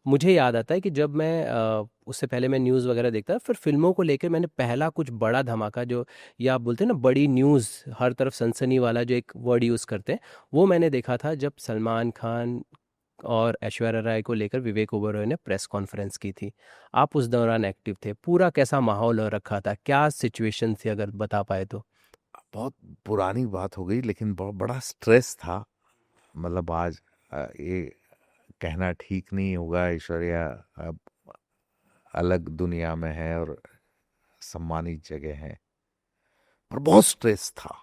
मुझे याद आता है कि जब मैं उससे पहले मैं न्यूज़ वगैरह देखता था, फिर फिल्मों को लेकर मैंने पहला कुछ बड़ा धमाका जो, या आप बोलते हैं ना बड़ी न्यूज़, हर तरफ सनसनी वाला जो एक वर्ड यूज़ करते हैं, वो मैंने देखा था जब सलमान खान और ऐश्वर्या राय को लेकर विवेक ओबेरॉय ने प्रेस कॉन्फ्रेंस की थी। आप उस दौरान एक्टिव थे, पूरा कैसा माहौल हो रखा था, क्या सिचुएशन थी, अगर बता पाए तो। बहुत पुरानी बात हो गई, लेकिन बहुत बड़ा स्ट्रेस था। मतलब आज ये कहना ठीक नहीं होगा, ऐश्वर्या अब अलग दुनिया में है और सम्मानित जगह है, पर बहुत स्ट्रेस था।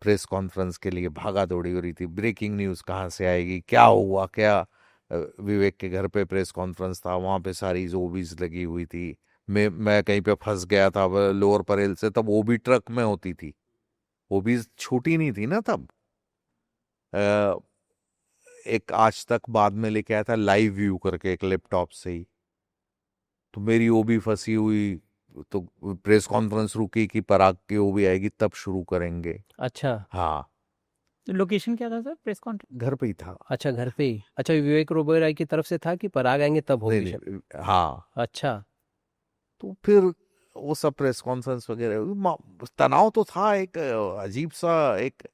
प्रेस कॉन्फ्रेंस के लिए भागा दौड़ी हो रही थी, ब्रेकिंग न्यूज कहाँ से आएगी, क्या हुआ क्या। विवेक के घर पे प्रेस कॉन्फ्रेंस था, वहां पे सारी जोबीज लगी हुई थी। मैं कहीं पे फंस गया था लोअर परेल से, तब वो भी ट्रक में होती थी। वो भी छोटी नहीं थी ना तब। अ, एक आज तक बाद में लेके आया था लाइव व्यू करके एक लैपटॉप से ही, तो मेरी वो भी फंसी हुई। तो प्रेस कॉन्फ्रेंस रुकी कि पराग की वो भी आएगी तब शुरू करेंगे। अच्छा। हाँ, तो लोकेशन क्या था सर प्रेस कॉन्फ्रेंस? घर पे ही था। अच्छा, घर पे ही। अच्छा, विवेक ओबेरॉय की तरफ से था कि पराग आएंगे तब नहीं होगी शायद। नहीं, हाँ। अच्छा। तो फिर वो सब प्रेस कॉन्फ्रेंस वगैरह तनाव तो था, एक अजीब सा एक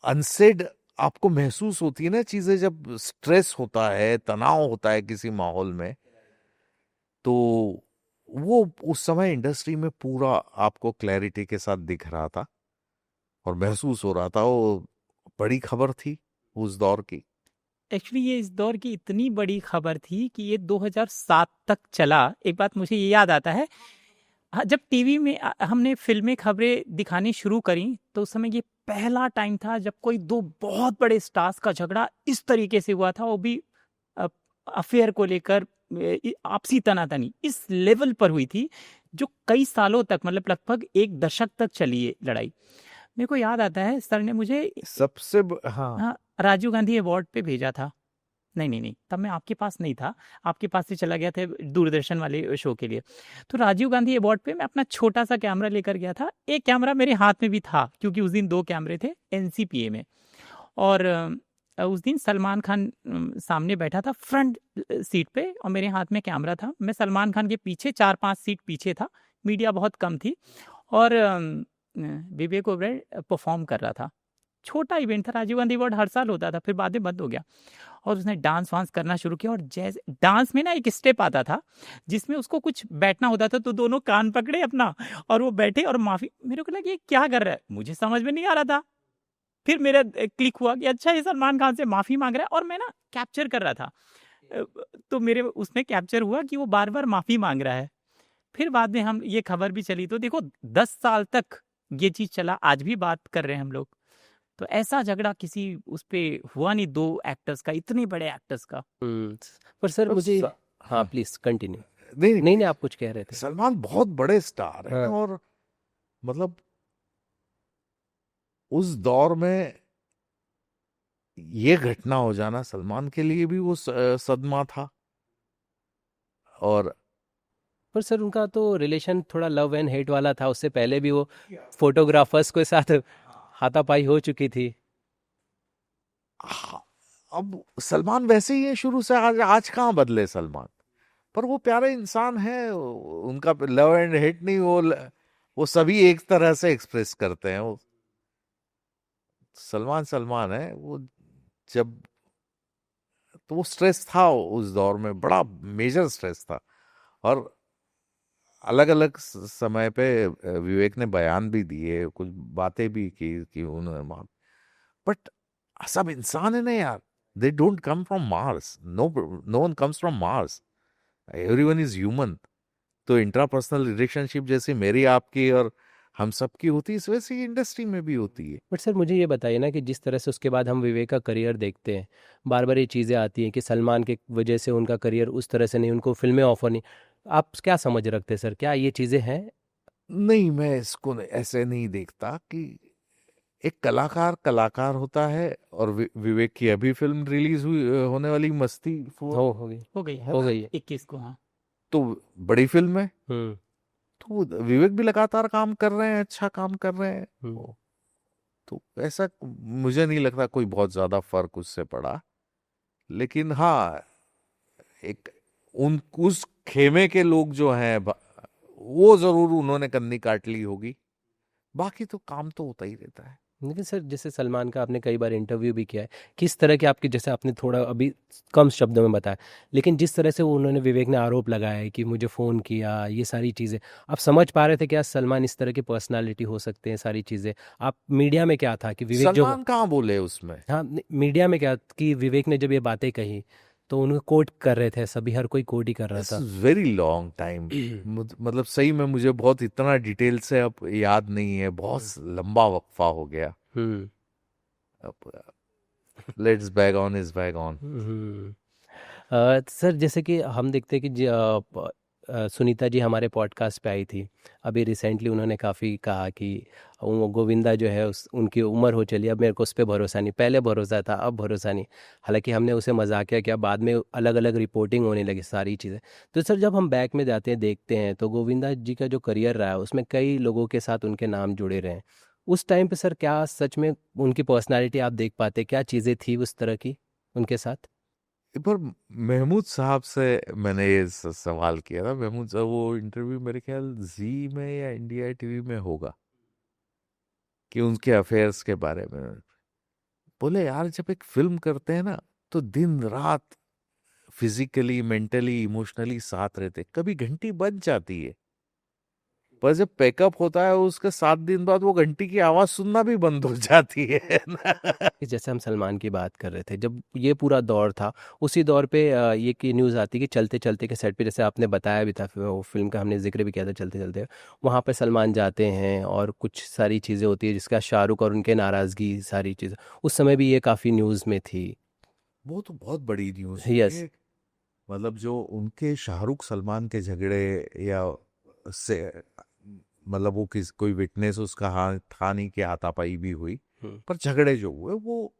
अनसेड आपको महसूस होती है ना चीजें, जब स्ट्रेस होता है, तनाव होता है किसी माहौल में। तो वो उस समय इंडस्ट्री में पूरा आपको क्लैरिटी के साथ दिख रहा था और महसूस हो रहा था। वो बड़ी खबर थी उस दौर की। एक्चुअली ये इस दौर की इतनी बड़ी खबर थी कि ये 2007 तक चला। एक बात मुझे ये याद आता है, हाँ, जब टीवी में हमने फिल्में खबरें दिखानी शुरू करी, तो उस समय ये पहला टाइम था जब कोई दो बहुत बड़े स्टार्स का झगड़ा इस तरीके से हुआ था, वो भी अफेयर को लेकर, आपसी तनातनी इस लेवल पर हुई थी, जो कई सालों तक, मतलब लगभग एक दशक तक चली ये लड़ाई। मेरे को याद आता है सर ने मुझे हाँ। हाँ, राजीव गांधी अवार्ड पे भेजा था। नहीं नहीं नहीं, तब मैं आपके पास नहीं था, आपके पास से चला गया था दूरदर्शन वाले शो के लिए। तो राजीव गांधी अवार्ड पे मैं अपना छोटा सा कैमरा लेकर गया था। एक कैमरा मेरे हाथ में भी था, क्योंकि उस दिन दो कैमरे थे एनसीपीए में। और उस दिन सलमान खान सामने बैठा था फ्रंट सीट पे, और मेरे हाथ में कैमरा था। मैं सलमान खान के पीछे 4-5 सीट पीछे था, मीडिया बहुत कम थी। और विवेक ओबेरॉय परफॉर्म कर रहा था। छोटा इवेंट था, राजीव गांधी अवार्ड हर साल होता था, फिर बाद में बंद हो गया। और उसने डांस वांस करना शुरू किया, और जैसे डांस में ना एक स्टेप आता था जिसमें उसको कुछ बैठना होता था, तो दोनों कान पकड़े अपना और वो बैठे और माफी। मेरे को लगा ये क्या कर रहा है, मुझे समझ में नहीं आ रहा था। फिर मेरा क्लिक हुआ कि अच्छा, ये सलमान खान से माफी मांग रहा है, और मैं ना कैप्चर कर रहा था। अ, तो मेरे उसमें कैप्चर हुआ कि वो बार बार माफी मांग रहा है। फिर बाद में हम ये खबर भी चली, तो देखो 10 साल तक ये चीज चला, आज भी बात कर रहे हैं हम लोग। तो ऐसा झगड़ा किसी उस पे हुआ नहीं, दो एक्टर्स का, इतने बड़े एक्टर्स का। हम्म। पर सर पर मुझे, हाँ हाँ, प्लीज कंटिन्यू। नहीं नहीं, नहीं नहीं, आप कुछ कह रहे थे। सलमान बहुत बड़े स्टार हैं। हाँ। और मतलब उस दौर में ये घटना हो जाना सलमान के लिए भी वो सदमा था। और पर सर उनका तो रिलेशन थोड़ा लव एंड हेट वाला था, उससे पहले भी वो फोटोग्राफर्स के साथ हाथापाई हो चुकी थी। हाँ, अब सलमान वैसे ही है शुरू से। आज आज कहाँ बदले सलमान। पर वो प्यारे इंसान है, उनका लव एंड हेट नहीं, वो सभी एक तरह से एक्सप्रेस करते हैं। वो सलमान सलमान है वो। जब तो वो स्ट्रेस था उस दौर में, बड़ा मेजर स्ट्रेस था। और अलग अलग समय पे विवेक ने बयान भी दिए, कुछ बातें भी की कि उन्होंने, बट सब इंसान है ना यार। They don't come from Mars, no one comes from Mars, everyone is human. तो इंट्रापर्सनल रिलेशनशिप जैसे मेरी आपकी और हम सबकी होती है, इस वजह से इंडस्ट्री में भी होती है। बट सर मुझे ये बताइए ना कि जिस तरह से उसके बाद हम विवेक का करियर देखते हैं, बार बार ये चीज़ें आती हैं कि सलमान के वजह से उनका करियर उस तरह से नहीं, उनको फिल्में ऑफर नहीं। आप क्या समझ रखते हैं सर, क्या ये चीज़ें हैं? नहीं, मैं इसको ऐसे नहीं देखता कि एक कलाकार कलाकार होता है। और विवेक की अभी फिल्म रिलीज हुई होने वाली मस्ती 4 हो गई। हो गई है हो ना, गई है। 21 को, हाँ। तो बड़ी फिल्म है। हम्म। तो विवेक भी लगातार काम कर रहे हैं, अच्छा काम कर रहे हैं। हम्म। तो ऐसा मुझे नहीं लगता कोई बहुत ज्यादा फर्क उससे पड़ा। लेकिन हाँ, एक उस खेमे के लोग जो हैं वो जरूर उन्होंने कन्नी काट ली होगी, बाकी तो काम तो होता ही रहता है। लेकिन सर जैसे सलमान का आपने कई बार इंटरव्यू भी किया है, किस तरह की आपकी, जैसे आपने थोड़ा अभी कम शब्दों में बताया, लेकिन जिस तरह से वो उन्होंने, विवेक ने आरोप लगाया है कि मुझे फ़ोन किया, ये सारी चीज़ें, आप समझ पा रहे थे क्या सलमान इस तरह की पर्सनालिटी हो सकते हैं, सारी चीज़ें? आप मीडिया में क्या था कि विवेक जो, सलमान कहाँ बोले उसमें? हाँ मीडिया में क्या कि विवेक ने जब ये बातें कही तो उन्हें कोट कर रहे थे, सभी हर कोई कोट ही कर रहा इट्स था। Very long time. मतलब सही में मुझे बहुत इतना डिटेल से अब याद नहीं है, बहुत लंबा वक्फा हो गया। हम्म अब let's bag on is bag on. Hmm. Sir जैसे कि हम देखते हैं कि सुनीता जी हमारे पॉडकास्ट पे आई थी अभी रिसेंटली, उन्होंने काफ़ी कहा कि वो गोविंदा जो है उस उनकी उम्र हो चली, अब मेरे को उस पर भरोसा नहीं, पहले भरोसा था अब भरोसा नहीं। हालांकि हमने उसे मजाकिया किया, बाद में अलग अलग रिपोर्टिंग होने लगी सारी चीज़ें। तो सर जब हम बैक में जाते हैं देखते हैं तो गोविंदा जी का जो करियर रहा है उसमें कई लोगों के साथ उनके नाम जुड़े रहे हैं। उस टाइम पे सर क्या सच में उनकी पर्सनैलिटी आप देख पाते, क्या चीज़ें थी उस तरह की उनके साथ? एक बार महमूद साहब से मैंने ये सवाल किया था। महमूद साहब, वो इंटरव्यू मेरे ख्याल जी में या इंडिया टीवी में होगा, कि उनके अफेयर्स के बारे में बोले, यार जब एक फिल्म करते हैं ना तो दिन रात फिजिकली, मेंटली, इमोशनली साथ रहते, कभी घंटी बज जाती है, पर जब पैकअप होता है उसके 7 दिन बाद वो घंटी की आवाज सुनना भी बंद हो जाती है ना। कि जैसे हम सलमान की बात कर रहे थे, जब ये पूरा दौर था, उसी दौर पे ये की न्यूज़ आती कि चलते चलते के सेट पे, जैसे आपने बताया भी था, वो फिल्म का हमने जिक्र भी किया था चलते चलते, वहाँ पे सलमान जाते हैं और कुछ सारी चीज़ें होती है जिसका शाहरुख और उनके नाराज़गी, सारी चीज़ें उस समय भी ये काफ़ी न्यूज़ में थी। वो तो बहुत बड़ी न्यूज थी यस। कि मतलब जो उनके शाहरुख सलमान के झगड़े या से, मतलब वो किस कोई विटनेस उसका हाँ था नहीं कि हाथापाई भी हुई, हम्म पर झगड़े जो हुए वो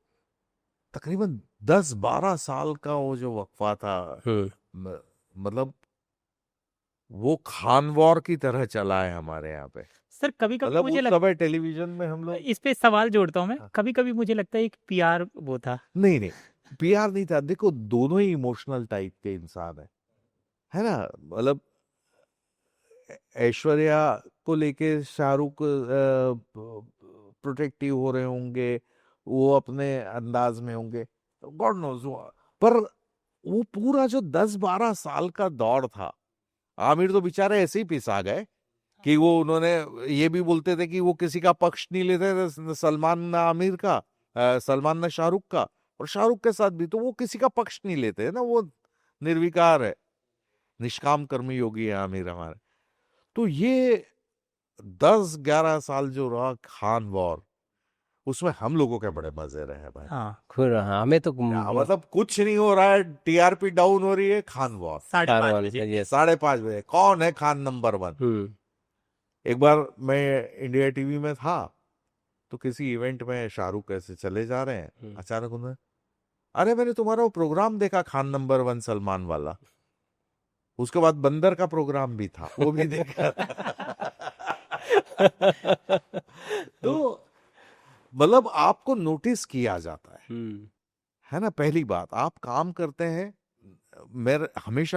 तकरीबन 10-12 साल का वो जो वक्फा था, हम्म म- मतलब वो खान वॉर की तरह चला है हमारे यहाँ पे। सर कभी कभी मतलब मुझे उस समय टेलीविजन में हम लोग, इस पे सवाल जोड़ता हूँ मैं, हाँ, कभी कभी मुझे लगता है एक पीआर वो था। नहीं नहीं, पीआर नहीं था। देखो दोनों ही इमोशनल टाइप के इंसान है ना। मतलब ऐश्वर्या को लेके शाहरुख प्रोटेक्टिव हो रहे होंगे, वो अपने अंदाज में होंगे, गॉड नोज। पर वो पूरा जो 10-12 साल का दौर था, आमिर तो बेचारे ऐसे ही पिसा गए कि वो उन्होंने ये भी बोलते थे कि वो किसी का पक्ष नहीं लेते थे, सलमान ना आमिर का, सलमान ना शाहरुख का, और शाहरुख के साथ भी तो वो किसी का पक्ष नहीं लेते है ना, वो निर्विकार है, निष्काम कर्मी योगी है आमिर हमारे। तो ये 10-11 साल जो रहा खान वॉर, उसमें हम लोगों के बड़े मजे रहे भाई। हाँ, खुद हाँ, हमें तो मतलब कुछ नहीं हो रहा है, टीआरपी डाउन हो रही है, खान वॉर। 5:30 बजे। यस। 5:30 बजे कौन है खान नंबर 1। हम्म एक बार मैं इंडिया टीवी में था, तो किसी इवेंट में शाहरुख ऐसे चले जा रहे हैं, हम्म। अचानक उन्हें, अरे मैंने तुम्हारा वो प्रोग्राम देखा खान नंबर 1 सलमान वाला। उसके बाद बंदर का प्रोग्राम भी था, वो भी देखा तो मतलब आपको नोटिस किया जाता हम्म है ना। पहली बात, आप काम करते हैं,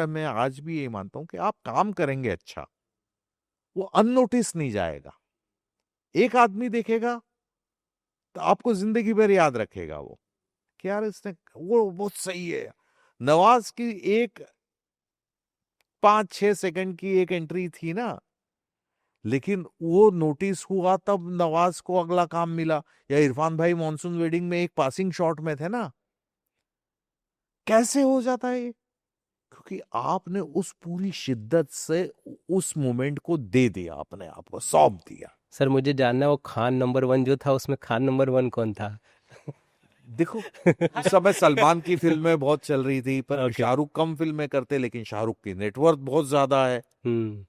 मैं आज भी ये मानता हूं कि आप काम करेंगे अच्छा, वो अननोटिस नहीं जाएगा। एक आदमी देखेगा तो आपको जिंदगी भर याद रखेगा वो, कि यार इसने वो बहुत सही है। नवाज की एक 5-6 सेकंड की एक एंट्री थी ना, लेकिन वो नोटिस हुआ तब नवाज को अगला काम मिला। या इरफान भाई मॉनसून वेडिंग में एक पासिंग शॉट में थे ना, कैसे हो जाता है ये? क्योंकि आपने उस पूरी शिद्दत से उस मोमेंट को दे दिया, अपने आप को सौंप दिया। सर मुझे जानना है, वो खान नंबर 1 जो था उसमें खान नंबर 1 कौन था? देखो उस समय सलमान की फिल्में बहुत चल रही थी, पर ओके। शाहरुख कम फिल्में करते, लेकिन शाहरुख की नेटवर्थ बहुत ज्यादा है। हम्म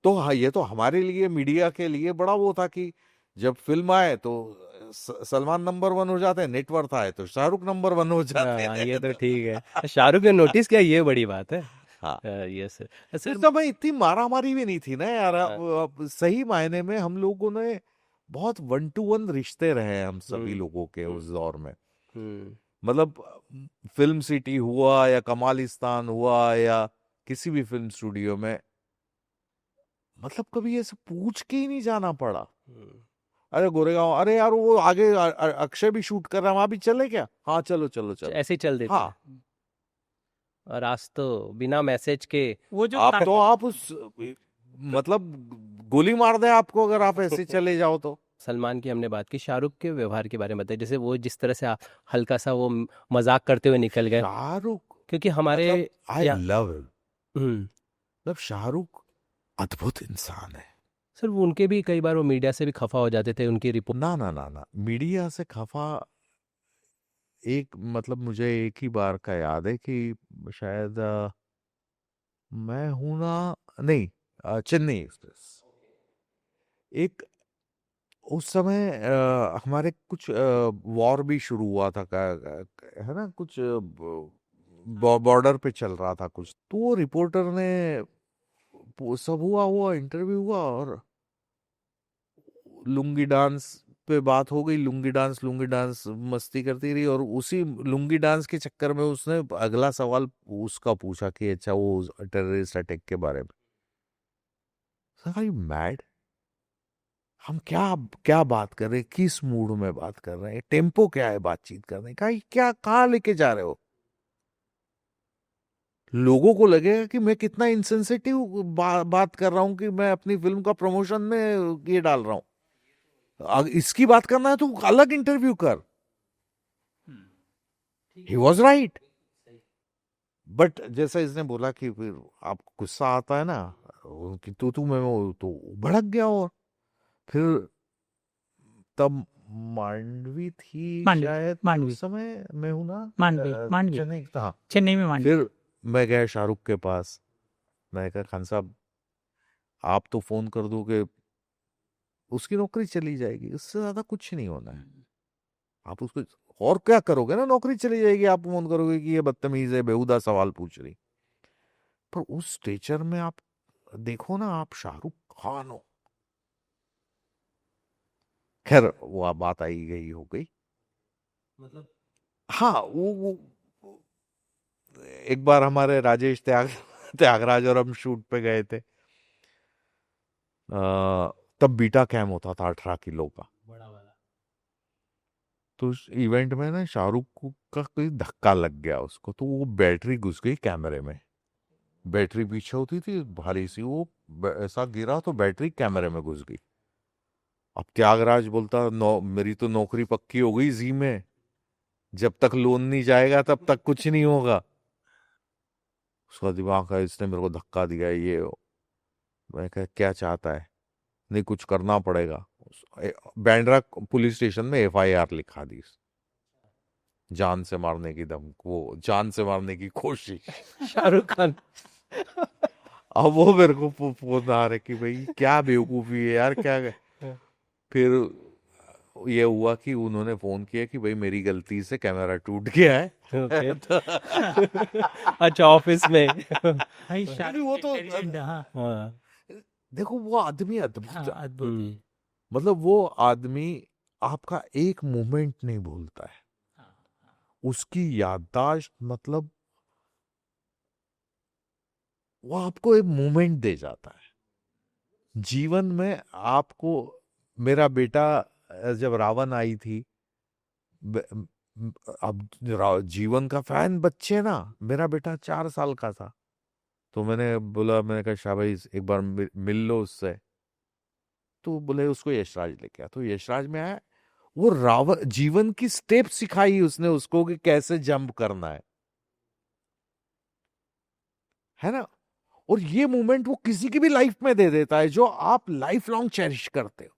तो हाँ, ये तो हमारे लिए, मीडिया के लिए बड़ा वो था कि जब फिल्म आए तो सलमान नंबर 1 हो जाते हैं, नेटवर्थ आए तो शाहरुख नंबर 1 हो जाते हाँ, ये तो हैं ठीक है, शाहरुख ने नोटिस किया, ये बड़ी बात है। हाँ। Yes sir. उस सर समय इतनी मारामारी भी नहीं थी ना यार। हाँ, अब सही मायने में हम लोगों ने बहुत 1-to-1 रिश्ते रहे हैं हम सभी हम्म लोगों के हम्म उस दौर में। हम्म मतलब फिल्म सिटी हुआ या कमालिस्तान हुआ या किसी भी फिल्म स्टूडियो में, मतलब कभी ऐसे पूछ के ही नहीं जाना पड़ा। अरे गोरेगांव, अरे यार वो आगे अक्षय भी शूट कर रहा है, वहां भी चले क्या? हाँ चलो चलो चलो। ऐसे ही चल देते हाँ, हैं। और आज तो बिना मैसेज के वो जो आप तो आप उस मतलब गोली मार दे आपको अगर आप ऐसे चले जाओ तो। सलमान की हमने बात की, शाहरुख के व्यवहार के बारे में बताइए, जैसे वो जिस तरह से हल्का सा वो मजाक करते हुए निकल गए, शाहरुख, क्योंकि हमारे मतलब आई या लव हिम, हम्म, मतलब शाहरुख अद्भुत इंसान है। सर वो उनके भी कई बार वो मीडिया से भी खफा हो जाते थे, उनकी रिपोर्ट। ना ना ना ना, मीडिया से खफा, एक मतलब मुझे एक ही बार का याद है कि शायद मैं हूं ना, नहीं, चेन्नई एक्सप्रेस, एक उस समय हमारे कुछ वॉर भी शुरू हुआ था है ना, कुछ बॉर्डर पे चल रहा था कुछ, तो वो रिपोर्टर ने सब हुआ हुआ इंटरव्यू हुआ और लुंगी डांस पे बात हो गई, लुंगी डांस मस्ती करती रही, और उसी लुंगी डांस के चक्कर में उसने अगला सवाल उसका पूछा कि अच्छा वो टेररिस्ट अटैक के बारे में। मैड, हम क्या क्या बात कर रहे हैं, किस मूड में बात कर रहे हैं, टेम्पो क्या है बातचीत करने का, क्या कहाँ लेके जा रहे हो? लोगों को लगेगा कि मैं कितना इंसेंसिटिव बात कर रहा हूं कि मैं अपनी फिल्म का प्रमोशन में ये डाल रहा हूं। इसकी बात करना है तो अलग इंटरव्यू कर। He was right. बट जैसा इसने बोला कि फिर आपको गुस्सा आता है ना, कि तू में वो तो भड़क गया, और फिर तब मांडवी थी मांडवी शायद मांडवी उस समय, मैं हूं ना मांडवी चेन्नई, हाँ। चेन्नई में मांडवी। फिर मैं गया शाहरुख के पास, मैं कहा खान साहब आप तो फोन कर दोगे उसकी नौकरी चली जाएगी, उससे ज्यादा कुछ नहीं होना है। आप उसको और क्या करोगे ना, नौकरी चली जाएगी, आप फोन करोगे कि ये बदतमीज है, बेहुदा सवाल पूछ रही। पर उस स्टेचर में आप देखो ना, आप शाहरुख खान हो। खैर वो बात आई गई हो गई, मतलब हाँ वो एक बार हमारे राजेश त्यागराज और हम शूट पे गए थे, तब बीटा कैम होता था 18 किलो का। बड़ा वाला। तो उस इवेंट में ना शाहरुख का कोई धक्का लग गया उसको, तो वो बैटरी घुस गई कैमरे में। बैटरी पीछे होती थी भारी सी, वो ऐसा गिरा तो बैटरी कैमरे में घुस गई। अब त्यागराज बोलता, मेरी तो नौकरी पक्की हो गई जी में, जब तक लोन नहीं जाएगा तब तक कुछ नहीं होगा। उसका दिमाग है, इसने मेरे को धक्का दिया है ये वो। मैं कहा क्या चाहता है? नहीं कुछ करना पड़ेगा। बैंड्रा पुलिस स्टेशन में एफआईआर लिखा दी, जान से मारने की वो जान से मारने की कोशिश। शाहरुख खान। अब वो मेरे को फोन आ रहे कि भाई क्या बेवकूफी है यार, क्या फिर ये हुआ कि उन्होंने फोन किया कि भाई मेरी गलती से कैमरा टूट गया है। ओके। अच्छा ऑफिस में। भाई अरे वो तो हाँ हाँ। देखो वो आदमी अद्भुत हाँ, है। अद्भुत। मतलब वो आदमी आपका एक मोमेंट नहीं भूलता है, उसकी याददाश्त, मतलब वो आपको एक मोमेंट दे जाता है जीवन में आपको। मेरा बेटा जब रावण आई थी, ब- अब जीवन का फैन बच्चे ना, मेरा बेटा 4 साल का था, तो मैंने बोला, मैंने कहा शाबाश एक बार मिल लो उससे। तो बोले उसको यशराज लेके आ, तो यशराज में आया, वो रावण जीवन की स्टेप सिखाई उसने उसको कि कैसे जंप करना है ना। और ये मोमेंट वो किसी की भी लाइफ में दे देता है जो आप लाइफ लॉन्ग चेरिश करते हो।